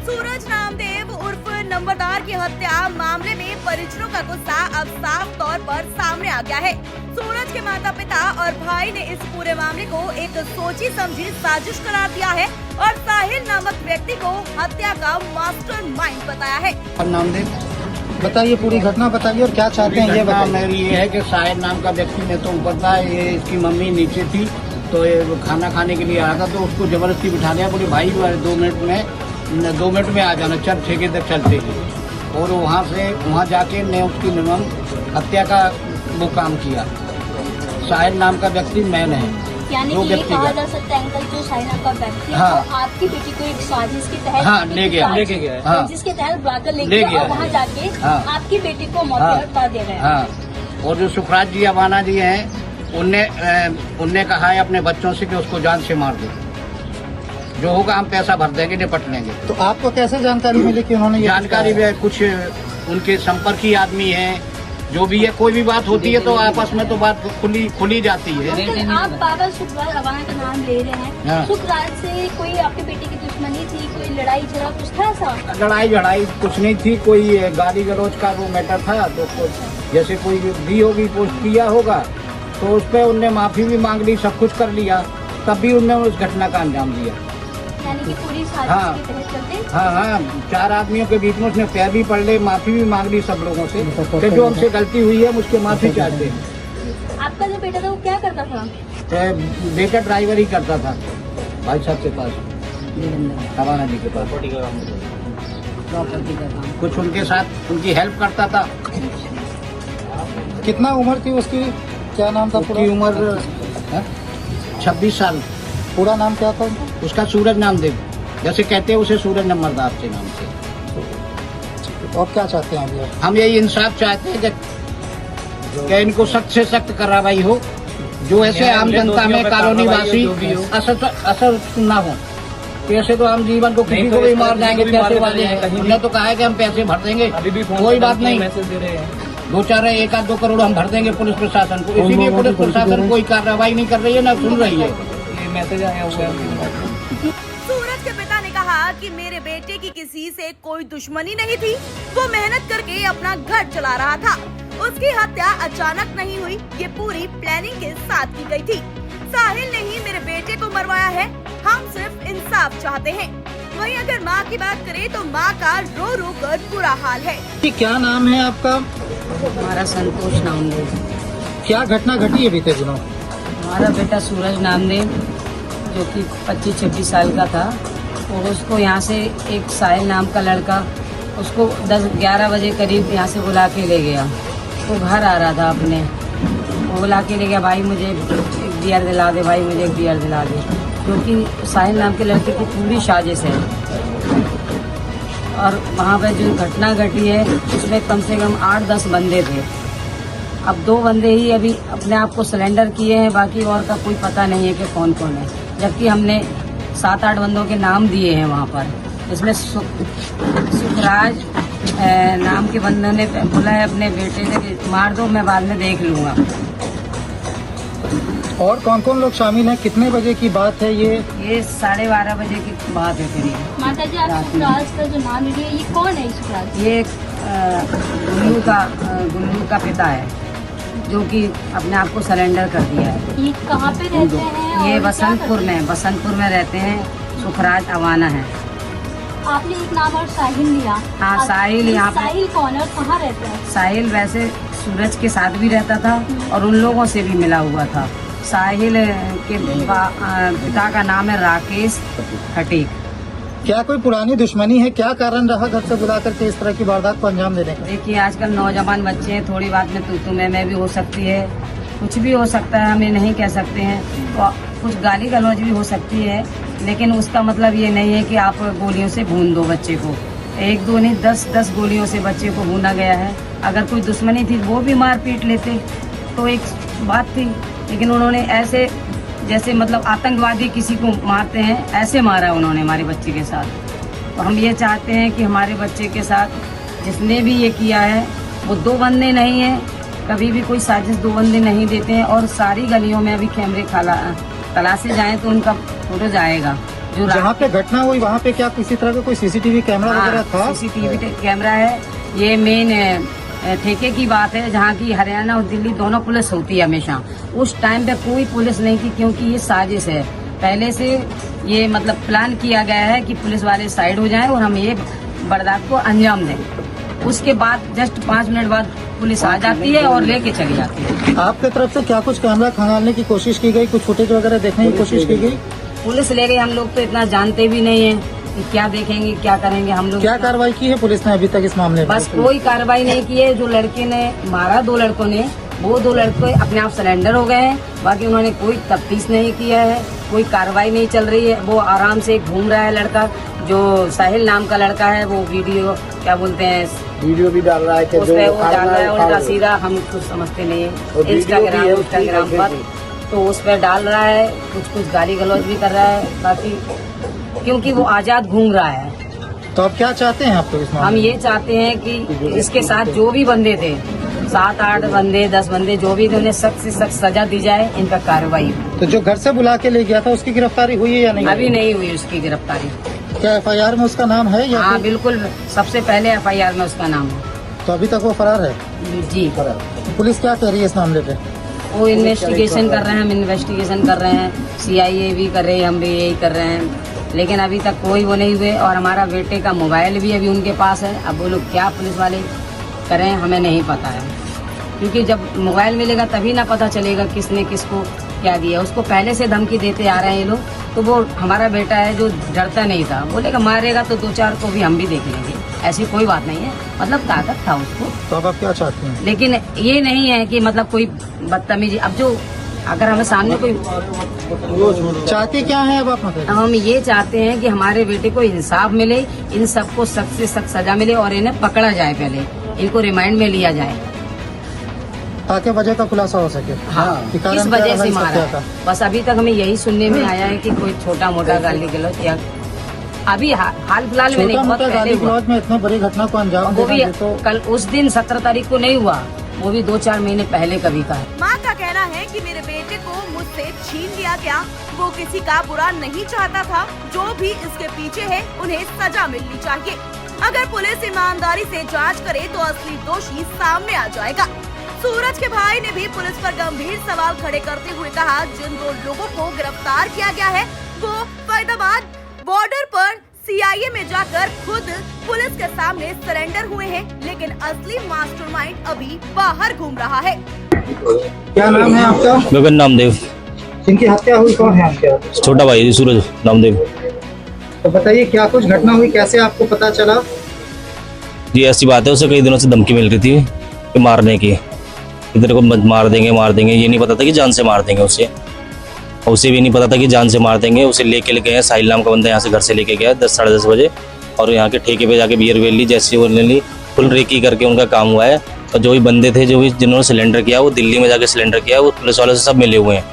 सूरज नामदेव उर्फ नंबरदार की हत्या मामले में परिजनों का गुस्सा अब साफ तौर पर सामने आ गया है। सूरज के माता पिता और भाई ने इस पूरे मामले को एक सोची समझी साजिश करार दिया है और साहिल नामक व्यक्ति को हत्या का मास्टरमाइंड बताया है। नामदेव बताइए, पूरी घटना बताइए और क्या चाहते हैं ये घटना बताइए। मेरी ये है कि साहिल नाम का व्यक्ति मैं तो ऊपर था, ये इसकी मम्मी नीचे थी, तो ये खाना खाने के लिए आया था, तो उसको जबरदस्ती बिठा लिया, बोले भाई 2 मिनट में आ जाना, चल ठेके तक चलते हैं। और वहाँ जाके ने उसकी निर्मम हत्या का वो काम किया। साहिल नाम का व्यक्ति मैन है। यानी कि ये कहा जा सकता है अंकल, जो साहिल नाम का व्यक्ति है वो आपकी बेटी को एक साजिश के तहत लेके गया, जिसके तहत बुलाकर ले गया और वहाँ जाके आपकी बेटी को मौत की हत्या दे रहे हैं। और जो सुखराज जी अवाना जी हैं, उनने कहा है अपने बच्चों से कि उसको जान से मार दो, जो होगा हम पैसा भर देंगे, निपट लेंगे। तो आपको कैसे जानकारी मिली कि उन्होंने ये जानकारी भी कुछ उनके संपर्की आदमी हैं, जो भी है, कोई भी बात होती है तो आपस में तो बात खुली जाती है। आप बाबा सुखराज अवाना का नाम ले रहे हैं, सुखराज से कोई आपकी बेटी की दुश्मनी थी, कोई लड़ाई झगड़ा कुछ था ऐसा? लड़ाई झड़ाई कुछ नहीं थी, कोई गाली गलौज का वो मैटर था, तो जैसे कोई भी होगी पोस्ट किया होगा तो उस पर उनने माफी भी मांग ली, सब कुछ कर लिया, तब भी उनने उस घटना का अंजाम दिया। यानी कि पूरी साजिश के तहत चलते? हाँ, 4 आदमियों के बीच में उसने पैर भी पड़ ले, माफी भी मांग ली सब लोगों से कि जो हमसे गलती हुई है मुझसे माफी चाहते हैं। आपका जो बेटा था वो क्या करता था? बेटा ड्राइवर ही करता था भाई साहब के पास, अवाना जी के पास, कुछ उनके साथ उनकी हेल्प करता था। कितना उम्र थी उसकी, क्या नाम था? उसकी उम्र 26 साल। पूरा नाम क्या था उसका? सूरज नामदेव, जैसे कहते हैं उसे सूरज नंबरदार के नाम से। और क्या चाहते हैं अभी? हम यही इंसाफ चाहते हैं कि इनको सख्त से सख्त कार्रवाई हो, जो ऐसे आम जनता में कॉलोनी वासी असर न हो। पैसे तो हम जीवन को किसी को भी मार जाएंगे, पैसे वाले हैं, उन्होंने तो कहा है कि हम पैसे भर देंगे, कोई बात नहीं, 2 करोड़ हम भर देंगे पुलिस प्रशासन को। इसीलिए पुलिस प्रशासन कोई कार्रवाई नहीं कर रही है, ना सुन रही है। मैसेज आया हुआ है। सूरज के पिता ने कहा कि मेरे बेटे की किसी से कोई दुश्मनी नहीं थी, वो मेहनत करके अपना घर चला रहा था, उसकी हत्या अचानक नहीं हुई, ये पूरी प्लानिंग के साथ की गई थी। साहिल ने ही मेरे बेटे को मरवाया है, हम सिर्फ इंसाफ चाहते हैं। वहीं अगर माँ की बात करें तो माँ का रो रो कर बुरा हाल है। क्या नाम है आपका? हमारा संतोष नामदेव। क्या घटना घटी है बीते दिनों? हमारा बेटा सूरज नामदेव जो कि 25-26 साल का था, और उसको यहाँ से एक साहिल नाम का लड़का उसको 10-11 बजे करीब यहाँ से बुला के ले गया। वो घर आ रहा था अपने, वो बुला के ले गया, भाई मुझे एक बियर दिला दे, भाई मुझे एक बियर दिला दे, क्योंकि साहिल नाम के लड़के की पूरी साजिश है। और वहाँ पे जो घटना घटी है उसमें कम से कम 8-10 बंदे थे। अब 2 बंदे ही अभी अपने आप को सरेंडर किए हैं, बाकी और का कोई पता नहीं है कि कौन कौन है, जबकि हमने 7-8 बंदों के नाम दिए हैं वहाँ पर। इसमें सुखराज नाम के बंदों ने बोला है अपने बेटे से कि मार दो, मैं बाद में देख लूँगा। और कौन कौन लोग शामिल हैं? कितने बजे की बात है ये? 12:30 बजे की बात है करीब। माता जी, आप सुखराज का जो नाम ले रही है, ये कौन है सुखराज? ये गुल्लू का पिता है, जो कि अपने आप को सरेंडर कर दिया है। ये कहाँ पे रहते हैं? ये बसंतपुर में रहते हैं। सुखराज अवाना है। आपने एक नाम और साहिल लिया। हाँ, साहिल यहाँ पे। साहिल कौन है और कहाँ रहता है? साहिल वैसे सूरज के साथ भी रहता था और उन लोगों से भी मिला हुआ था। साहिल के पिता का नाम है राकेश खटीक। क्या कोई पुरानी दुश्मनी है? क्या कारण रहा घर से बुला करके इस तरह की वारदात को अंजाम देने का? देखिए, आजकल नौजवान बच्चे हैं, थोड़ी बात में तू मैं भी हो सकती है, कुछ भी हो सकता है, हमें नहीं कह सकते हैं। तो कुछ गाली गलौज भी हो सकती है, लेकिन उसका मतलब ये नहीं है कि आप गोलियों से भून दो बच्चे को। 1-2 नहीं, 10 गोलियों से बच्चे को भूना गया है। अगर कोई दुश्मनी थी वो भी मार पीट लेते तो एक बात थी, लेकिन उन्होंने ऐसे जैसे मतलब आतंकवादी किसी को मारते हैं, ऐसे मारा उन्होंने हमारे बच्चे के साथ। तो हम ये चाहते हैं कि हमारे बच्चे के साथ जिसने भी ये किया है वो 2 बंदे नहीं हैं, कभी भी कोई साजिश 2 बंदे नहीं देते हैं। और सारी गलियों में अभी कैमरे तलाशे जाएं तो उनका फोटो जाएगा, जो जहाँ पे घटना हुई वहाँ पे क्या किसी तरह का कोई सीसीटीवी कैमरा वगैरह था? सीसीटीवी कैमरा है। ये मेन ठेके की बात है, जहाँ की हरियाणा और दिल्ली दोनों पुलिस होती है हमेशा। उस टाइम पे कोई पुलिस नहीं थी, क्योंकि ये साजिश है। पहले से ये मतलब प्लान किया गया है कि पुलिस वाले साइड हो जाएं और हम ये वारदात को अंजाम दें। उसके बाद जस्ट 5 मिनट बाद पुलिस आ जाती है और लेके चली जाती है। आपके तरफ से क्या कुछ कैमरा खंगालने की कोशिश की गई, कुछ फुटेज वगैरह देखने की कोशिश की गई? पुलिस ले गई, हम लोग तो इतना जानते भी नहीं है कि क्या देखेंगे क्या करेंगे हम लोग। क्या कार्रवाई की है पुलिस ने अभी तक इस मामले में? बस कोई कार्रवाई नहीं की है। जो लड़के ने मारा 2 लड़कों ने, वो 2 लड़के अपने आप सरेंडर हो गए हैं। बाकी उन्होंने कोई तफ्तीश नहीं किया है, कोई कार्रवाई नहीं चल रही है। वो आराम से घूम रहा है लड़का, जो साहिल नाम का लड़का है। वो वीडियो क्या बोलते हैं, वीडियो भी डाल रहा है कि उस पे वो डाल रहा है उल्टा सीधा, हम कुछ समझते नहीं है। इंस्टाग्राम पर तो उस पर डाल रहा है, कुछ गाली गलौज भी कर रहा है। बाकी क्योंकि वो आजाद घूम रहा है। तो अब क्या चाहते हैं आप? तो इस हम मामले ये चाहते हैं कि इसके साथ जो भी बंदे थे, 7-8 बंदे 10 बंदे जो भी थे, उन्हें सख्त से सख्त सजा दी जाए, इन पर कार्रवाई हो। तो जो घर से बुला के ले गया था उसकी गिरफ्तारी हुई है या नहीं? अभी नहीं हुई उसकी गिरफ्तारी। क्या FIR में उसका नाम है या? हाँ बिल्कुल, सबसे पहले FIR में उसका नाम है। तो अभी तक वो फरार है? जी, पुलिस क्या कह रही है इस मामले पे? वो इन्वेस्टिगेशन कर रहे हैं, हम इन्वेस्टिगेशन कर रहे हैं, CIA भी कर रही है, हम भी यही कर रहे हैं। लेकिन अभी तक कोई वो नहीं हुए। और हमारा बेटे का मोबाइल भी अभी उनके पास है। अब वो लोग क्या पुलिस वाले करें हमें नहीं पता है, क्योंकि जब मोबाइल मिलेगा तभी ना पता चलेगा किसने किसको क्या दिया। उसको पहले से धमकी देते आ रहे हैं ये लोग। तो वो हमारा बेटा है जो डरता नहीं था, बोलेगा मारेगा तो 2-4 को भी हम भी देख लेंगे, ऐसी कोई बात नहीं है। मतलब ताकत था उसको। तो अब आप क्या चाहते हैं? लेकिन ये नहीं है कि मतलब कोई बदतमीजी। अब जो अगर हमें सामने कोई, चाहते क्या है अब आप मतलब? हम ये चाहते हैं कि हमारे बेटे को इंसाफ मिले, इन सबको सख्त से सख्त सजा मिले और इन्हें पकड़ा जाए, पहले इनको रिमांड में लिया जाए, ताकि वजह का खुलासा हो सके। हाँ, कि कारण किस क्या वजह रहा, से इस मारा क्या है। था? बस अभी तक हमें यही सुनने में आया है कि कोई छोटा मोटा गाली गलौज या अभी हाल फिलहाल में नहीं, छोटा बहुत मोटा पहले गाली हुआ। गलौज में इतने बड़ी घटना को अंजाम वो भी देना तो कल उस दिन 17 तारीख को नहीं हुआ, वो भी 2-4 महीने पहले कभी का है। माँ का कहना है कि मेरे बेटे को मुझसे छीन लिया गया। वो किसी का बुरा नहीं चाहता था। जो भी इसके पीछे है उन्हें सजा मिलनी चाहिए। अगर पुलिस ईमानदारी से जांच करे तो असली दोषी सामने आ जाएगा। सूरज के भाई ने भी पुलिस पर गंभीर सवाल खड़े करते हुए कहा, जिन 2 लोगों को गिरफ्तार किया गया है वो फरीदाबाद बॉर्डर पर CIA में जाकर खुद पुलिस के सामने सरेंडर हुए हैं, लेकिन असली मास्टरमाइंड अभी बाहर घूम रहा है। क्या नाम है आपका? गगन नामदेव। जिनकी हत्या हुई कौन है आपके? छोटा भाई सूरज नामदेव। तो बताइए क्या कुछ घटना हुई, कैसे आपको पता चला? जी ऐसी बात है, उसे कई दिनों से धमकी मिल रही थी कि मारने की, इधर को मार देंगे। ये नहीं पता था कि जान से मार देंगे उसे, और उसे भी नहीं पता था कि जान से मार देंगे। उसे लेके गए, साहिल नाम का बंदा यहाँ से घर से लेके गया 10-10:30 बजे, और यहाँ के ठेके पे जाके बियर वेल ली। जैसे वो ली, फुल रेकी करके उनका काम हुआ है। और जो भी बंदे थे, जो भी जिन्होंने सिलेंडर किया, वो दिल्ली में जाके सिलेंडर किया, वो पुलिस वालों से सब मिले हुए हैं,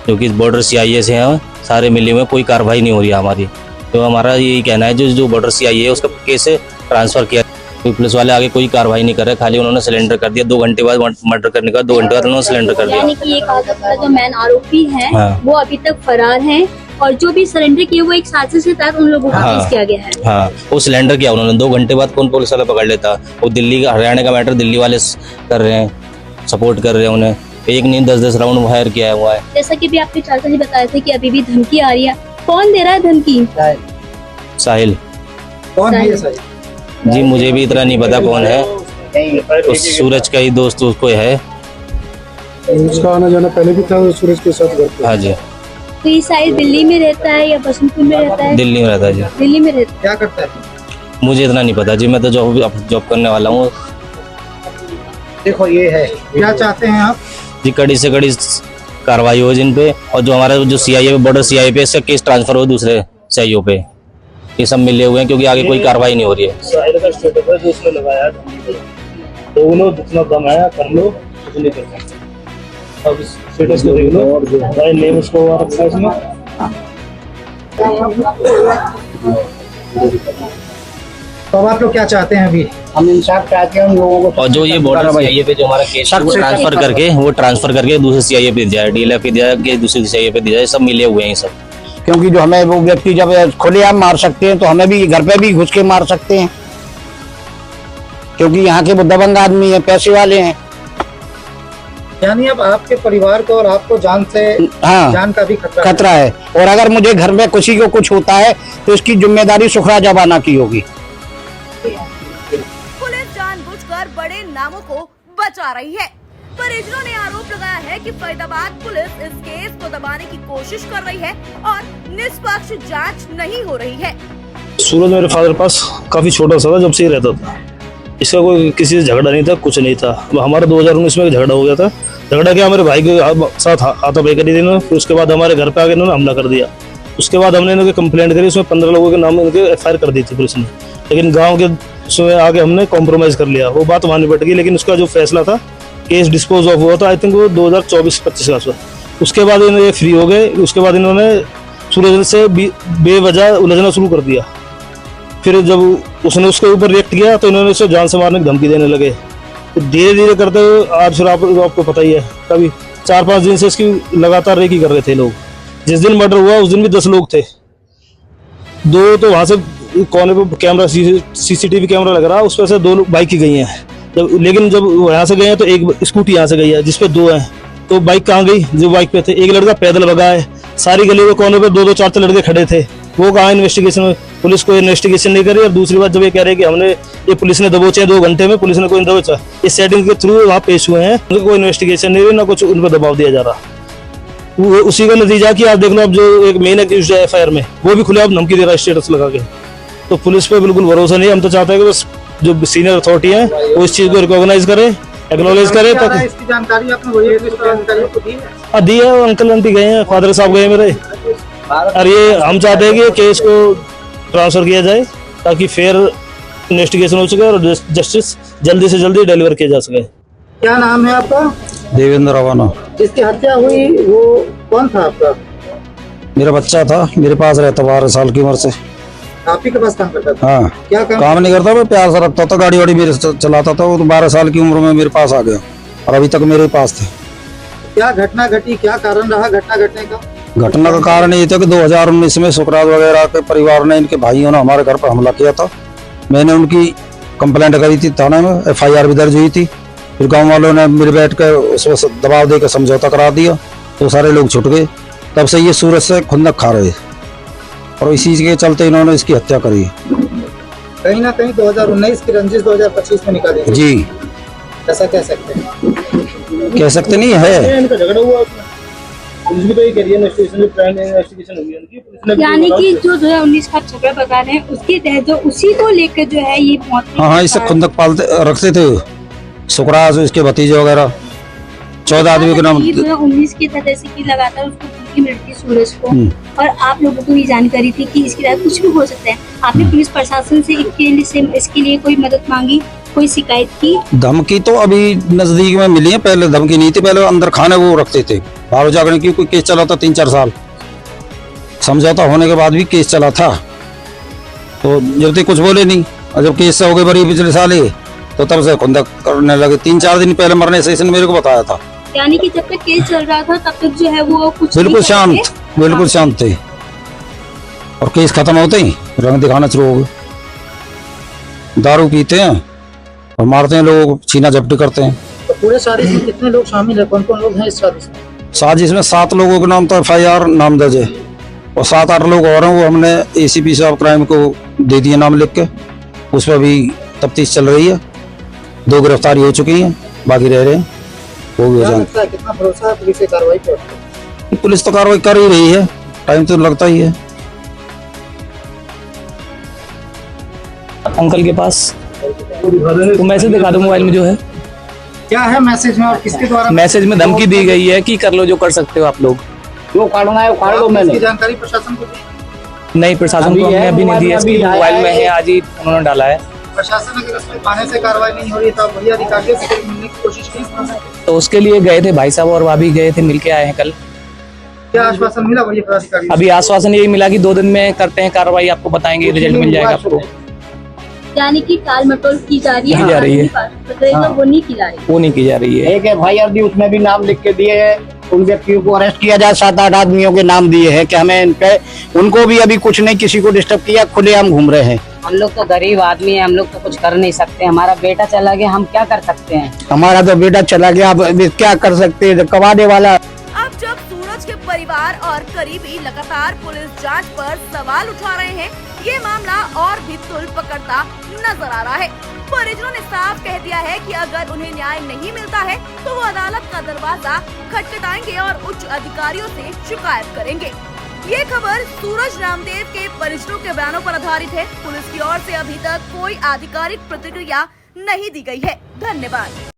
जो कि बॉर्डर CIA से हैं, सारे मिले हुए हैं। कोई कार्रवाई नहीं हो रही है हमारी। तो हमारा यही कहना है, जो बॉर्डर CIA है उसका केस ट्रांसफर किया, कोई पुलिस वाले आगे कोई कार्रवाई नहीं कर रहे, खाली उन्होंने सिलेंडर कर दिया। 2 घंटे बाद मर्डर करने का 2 घंटे बाद उन्होंने सिलेंडर कर दिया। यानी कि एक आरोपी जो मैन आरोपी है हाँ। वो अभी तक फरार है, और जो भी सरेंडर किए वो एक साजिश के तहत उन लोगों को हाँ। पेश किया गया है। हाँ, वो सिलेंडर किया उन्होंने। 2 घंटे बाद कौन पुलिस वाला पकड़ लेता? वो दिल्ली का, हरियाणा का मैटर दिल्ली वाले कर रहे हैं, सपोर्ट कर रहे हैं उन्हें। एक नहीं 10-10 राउंड फायर किया हुआ है। जैसा कि भी आपके चाचा जी बताए थे कि अभी भी धमकी आ रही है, कौन दे रहा है धमकी? साहिल। कौन है ये सर? जी मुझे भी इतना नहीं पता कौन है, उस सूरज का ही दोस्त उसको है। उसका आना जाना पहले भी था सूरज के साथ घर पे। हाँ जी, तो ये शायद दिल्ली में रहता है या बसंतपुर में रहता है? दिल्ली में रहता है जी। दिल्ली में रहता क्या करता है? मुझे इतना नहीं पता जी, मैं तो जॉब करने वाला हूँ। देखो ये है, क्या चाहते हैं आप? जी कड़ी से कड़ी कार्रवाई हो जिन पे, और जो हमारा जो CIA पे, बॉर्डर CIA पे, इसका केस ट्रांसफर हो दूसरे CIO पे। ये सब मिले हुए हैं, क्योंकि आगे कोई कार्रवाई नहीं हो रही है। साहिल का स्टेटस है जो उसने लगाया है, दोनों जितना दम आया कर लो, कुछ नहीं कर सकते। अब स्टेटस को देख लो, भाई नेम उसको हुआ रखा है इसमें। तो अब आप लोग क्या चाहते हैं अभी? हम इंसाफ चाहते हैं उन लोगों को। और जो ये बॉर्डर CIA पे जो हमारा केस है, वो ट्रांसफर करके दूसरे CIA पे दिया जाए, DLF पे दिया जाए, दूसरे CIA पे दिया जाए। सब मिले हुए हैं ये सब। क्योंकि जो हमें वो व्यक्ति जब खुलेआम मार सकते हैं तो हमें भी घर पे भी घुस के मार सकते हैं, क्योंकि यहाँ के वो दबंग आदमी हैं, पैसे वाले हैं। यानी अब आपके परिवार को और आपको जान से हाँ, जान का भी खतरा है। और अगर मुझे घर में किसी को कुछ होता है तो इसकी जिम्मेदारी सुखराज अबाना की होगी। पुलिस जानबूझकर बड़े नामों को बचा रही है। परिजनों ने आरोप लगाया है कि फरीदाबाद पुलिस इस केस को दबाने की कोशिश कर रही है और निष्पक्ष जांच नहीं हो रही है। सूरज मेरे फादर पास काफी छोटा सा था जब से ही रहता था। इसका कोई किसी से झगड़ा नहीं था, कुछ नहीं था। हमारा 2019 में झगड़ा हो गया था। झगड़ा क्या, मेरे भाई के साथ हाथापाई करी थी इन्होंने। फिर उसके बाद हमारे घर पे आके इन्होंने हमला कर दिया। उसके बाद हमने इनकी कंप्लेंट करी, उसमें 15 लोगों के नाम इनके FIR कर दी थी पुलिस ने। लेकिन गाँव के उसमें आगे हमने कॉम्प्रोमाइज कर लिया, वो बात वहाँ निपट गई। लेकिन उसका जो फैसला था, केस डिस्पोज ऑफ हुआ था, आई थिंक वो 2024-25 का था। उसके बाद इन्होंने फ्री हो गए। उसके बाद इन्होंने सूरज से बेवजह उलझना शुरू कर दिया। फिर जब उसने उसके ऊपर रिएक्ट किया तो इन्होंने उसे जान से मारने की धमकी देने लगे। तो धीरे धीरे करते हुए आज फिर आपको पता ही है, कभी 4-5 दिन से इसकी लगातार रेकी कर रहे थे लोग। जिस दिन मर्डर हुआ उस दिन भी 10 लोग थे। 2 तो वहां से कोने पे कैमरा CCTV कैमरा लग रहा है, उस पर से 2 लोग बाइक की गई हैं। लेकिन जब यहाँ से गए हैं तो एक स्कूटी यहाँ से गई है जिसपे 2 हैं। तो बाइक कहाँ गई? जो बाइक पे थे, एक लड़का पैदल भगा है। सारी गली के कोने पे 2-2, 4 लड़के खड़े थे। वो कहाँ इन्वेस्टिगेशन में? पुलिस कोई इन्वेस्टिगेशन नहीं करी। और दूसरी बात, जब ये कह रहे हैं कि हमने ये पुलिस ने दबोचे 2 घंटे में, पुलिस ने कोई दबोचा, इस सेटिंग के थ्रू वहाँ पेश हुए हैं। उनको कोई इन्वेस्टिगेशन नहीं हुई, ना कुछ उन पर दबाव दिया जा रहा। वो उसी का नतीजा कि आप देख लो, अब जो एक मेन एक्यूज्ड है FIR में, वो भी खुलेआम धमकी दे रहा है स्टेटस लगा के। तो पुलिस पे बिल्कुल भरोसा नहीं। हम तो चाहते हैं कि बस जो सीनियर अथॉरिटी है वो इस चीज को रिकॉग्नाइज करे, एक्नॉलेज करे। इसकी जानकारी आपने वही जानकारी को दी है? दी है, अंकल आंटी गए हैं, फादर साहब गए मेरे। और ये हम चाहते हैं कि केस को ट्रांसफर किया जाए ताकि फेयर इन्वेस्टिगेशन हो सके और जस्टिस जल्दी से जल्दी डिलीवर किया जा सके। क्या नाम है आपका? देवेंद्र अबाना। जिसकी हत्या हुई वो कौन था आपका? मेरा बच्चा था, मेरे पास रहता 12 साल की उम्र से। आप ही के पास काम करता था? हाँ, क्या काम नहीं करता, मैं प्यार से रखता था, गाड़ी वाड़ी मेरे से चलाता था। वो तो 12 साल की उम्र में मेरे पास आ गया और अभी तक मेरे पास थे। क्या घटना घटी, क्या कारण रहा घटना घटने का? घटना का कारण ये था कि 2019 में सुखराज वगैरह के परिवार ने, इनके भाइयों ने हमारे घर पर हमला किया था। मैंने उनकी कंप्लेंट करी थी थाने में, FIR भी दर्ज हुई थी। फिर गांव वालों ने मिल बैठ कर उसको दबाव देकर समझौता करा दिया, तो सारे लोग छुट गए। तब से ये सूरज से खुंदक खा रहे और इसी के चलते इन्होंने इसकी हत्या करी। कहीं ना कहीं 2019 की रंजिश 2025 में निकाली जी, ऐसा कह सकते हैं? कह सकते नहीं है। इनका झगड़ा हुआ, पुलिस भी तो ये कह रही है इन्वेस्टिगेशन हुई है उनकी, पुलिस ने भी यानी कि जो 2019 का झगड़ा बता रहे हैं उसके तहत जो उसी को लेकर जो है ये मौत। हाँ, इससे खुंदक पालते रखते थे सुखराज, इसके भतीजे वगैरह 14 आदमी के नाम। 2019 के तहत जैसे कि लगातार उसको धमकी मिलती सूरज को, और आप लोगों को ये जानकारी थी कि इसके तहत कुछ भी हो सकता है। आपने पुलिस प्रशासन से इसके लिए कोई मदद मांगी, कोई शिकायत की? धमकी तो अभी नजदीक में मिली है, पहले धमकी नहीं थी। पहले अंदर खाने वो रखते थे, बाहर जाकर की कोई केस चला था 3-4 साल। समझौता होने के बाद भी केस चला था, तो जब तक कुछ बोले नहीं। और जब केस से हो गए बड़ी पिछले साल ही, तो तब से खुंदक करने लगे। 3-4 दिन पहले मरने से इसने मेरे को बताया था। यानी कि जब तक केस चल रहा था तब तक जो है वो कुछ बिल्कुल शांत, बिल्कुल शांत थे। और केस खत्म होते ही रंग दिखाना शुरू हो गए। दारू पीते हैं और मारते हैं लोगों को, छीना झपटी करते हैं। तो पूरे साजिश में कितने लोग शामिल है, कौन कौन लोग हैं इस साजिश में? साजिश में 7 लोगों के नाम तो FIR नाम दर्ज है, और 7-8 लोग और हैं। वो हमने ACP साहब क्राइम को दे दिए नाम लिख के, उस पर भी तफ्तीश चल रही है। 2 गिरफ्तारी हो चुकी हैं, बाकी रह रहे हैं, वो भी हो जाएंगे। कितना भरोसा है पुलिस कार्रवाई पर? पुलिस तो कार्रवाई कर ही रही है, टाइम तो लगता ही है। अंकल के पास तो मैसेज दिखा दो मोबाइल में जो है। क्या है मैसेज में और किसके द्वारा? मैसेज में धमकी दी गई है कि कर लो जो कर सकते हो आप लोग, जो काटना है उखाड़ लो। मैंने जानकारी प्रशासन को दी? नहीं, प्रशासन को हमने अभी नहीं दी है, इसकी मोबाइल में है, आज ही उन्होंने डाला है। प्रशासन अगर इसमें थाने से कार्रवाई नहीं हो रही तो बढ़िया अधिकारियों से मिलने की कोशिश की? तो उसके लिए गए थे भाई साहब और भाभी गए थे, मिलके आए हैं कल। क्या आश्वासन मिला बढ़िया पदाधिकारी? अभी आश्वासन यही मिला कि 2 दिन में करते हैं कार्रवाई, आपको बताएंगे, रिजल्ट मिल जाएगा आपको। यानी कि टाल मटोल की जा रही है, वो नहीं की जा रही है। वो नहीं की जा रही है। एक FIR दी, उसमें भी नाम लिख के दिए है उन व्यक्तियों को अरेस्ट किया जाए। 7-8 आदमियों के नाम दिए हैं कि हमें इन पे, उनको भी अभी कुछ नहीं किसी को डिस्टर्ब किया, खुलेआम घूम रहे हैं। हम लोग तो गरीब आदमी है, हम लोग तो कुछ कर नहीं सकते। हमारा बेटा चला गया, हम क्या कर सकते हैं? हमारा तो बेटा चला गया, अब क्या कर सकते हैं? कमाने वाला। अब जब सूरज के परिवार और करीबी लगातार पुलिस जांच पर सवाल उठा रहे हैं, ये मामला और भी तुल पकड़ता नजर आ रहा है। परिजनों ने साफ कह दिया है कि अगर उन्हें न्याय नहीं मिलता है तो वो अदालत का दरवाजा खटखटाएंगे और उच्च अधिकारियों से शिकायत करेंगे। ये खबर सूरज रामदेव के परिजनों के बयानों पर आधारित है। पुलिस की ओर से अभी तक कोई आधिकारिक प्रतिक्रिया नहीं दी गई है। धन्यवाद।